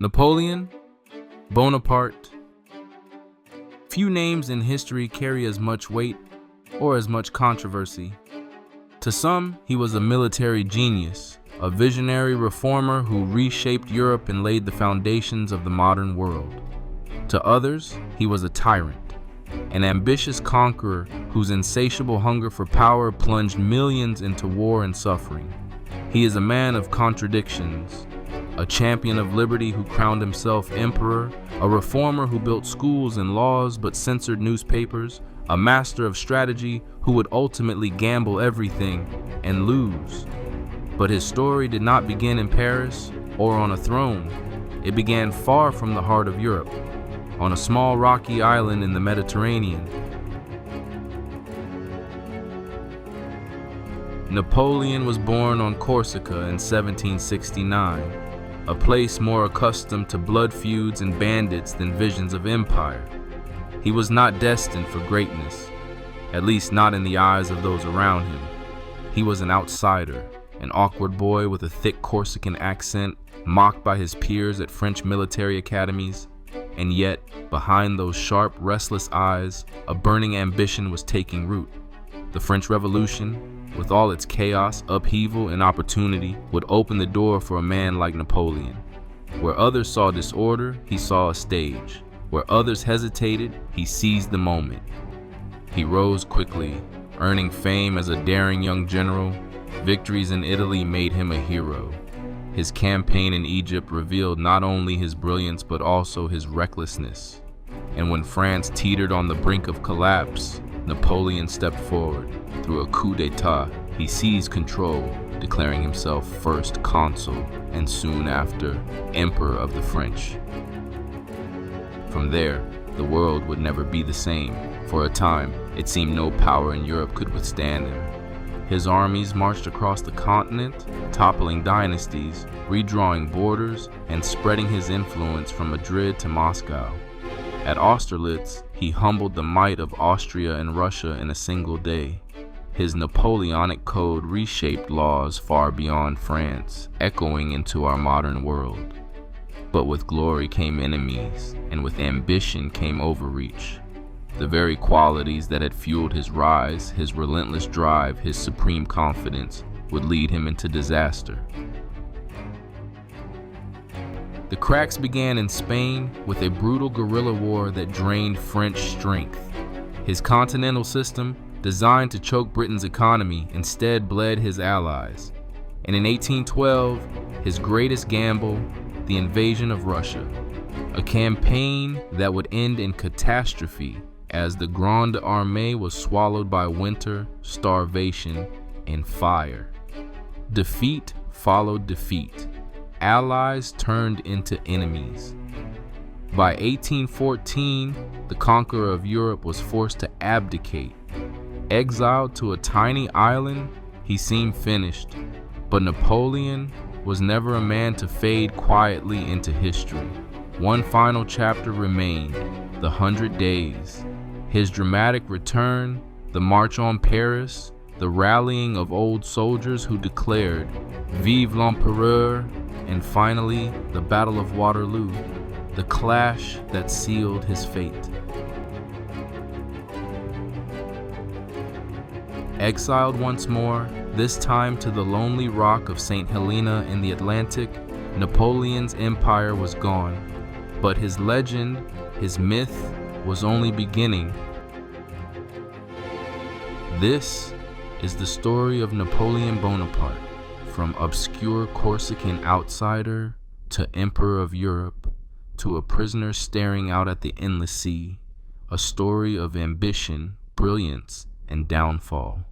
Napoleon Bonaparte. Few names in history carry as much weight or as much controversy. To some, he was a military genius, a visionary reformer who reshaped Europe and laid the foundations of the modern world. To others, he was a tyrant, an ambitious conqueror whose insatiable hunger for power plunged millions into war and suffering. He is a man of contradictions, a champion of liberty who crowned himself emperor, a reformer who built schools and laws but censored newspapers, a master of strategy who would ultimately gamble everything and lose. But his story did not begin in Paris or on a throne. It began far from the heart of Europe, on a small rocky island in the Mediterranean. Napoleon was born on Corsica in 1769. A place more accustomed to blood feuds and bandits than visions of empire. He was not destined for greatness, at least not in the eyes of those around him. He was an outsider, an awkward boy with a thick Corsican accent, mocked by his peers at French military academies. And yet, behind those sharp, restless eyes, a burning ambition was taking root. The French Revolution, with all its chaos, upheaval, and opportunity, would open the door for a man like Napoleon. Where others saw disorder, he saw a stage. Where others hesitated, he seized the moment. He rose quickly, earning fame as a daring young general. Victories in Italy made him a hero. His campaign in Egypt revealed not only his brilliance but also his recklessness. And when France teetered on the brink of collapse, Napoleon stepped forward. Through a coup d'etat, he seized control, declaring himself First Consul and soon after, Emperor of the French. From there, the world would never be the same. For a time, it seemed no power in Europe could withstand him. His armies marched across the continent, toppling dynasties, redrawing borders, and spreading his influence from Madrid to Moscow. At Austerlitz, he humbled the might of Austria and Russia in a single day. His Napoleonic code reshaped laws far beyond France, echoing into our modern world. But with glory came enemies, and with ambition came overreach. The very qualities that had fueled his rise, his relentless drive, his supreme confidence, would lead him into disaster. The cracks began in Spain with a brutal guerrilla war that drained French strength. His continental system, designed to choke Britain's economy, instead bled his allies. And in 1812, his greatest gamble, the invasion of Russia. A campaign that would end in catastrophe as the Grande Armée was swallowed by winter, starvation, and fire. Defeat followed defeat. Allies turned into enemies. By 1814, the conqueror of Europe was forced to abdicate. Exiled to a tiny island, he seemed finished. But Napoleon was never a man to fade quietly into history. One final chapter remained, the 100 Days. His dramatic return, the March on Paris, the rallying of old soldiers who declared, "Vive l'Empereur," and finally, the Battle of Waterloo, the clash that sealed his fate. Exiled once more, this time to the lonely rock of Saint Helena in the Atlantic, Napoleon's empire was gone. But his legend, his myth, was only beginning. This is the story of Napoleon Bonaparte, from obscure Corsican outsider to Emperor of Europe, to a prisoner staring out at the endless sea, a story of ambition, brilliance, and downfall.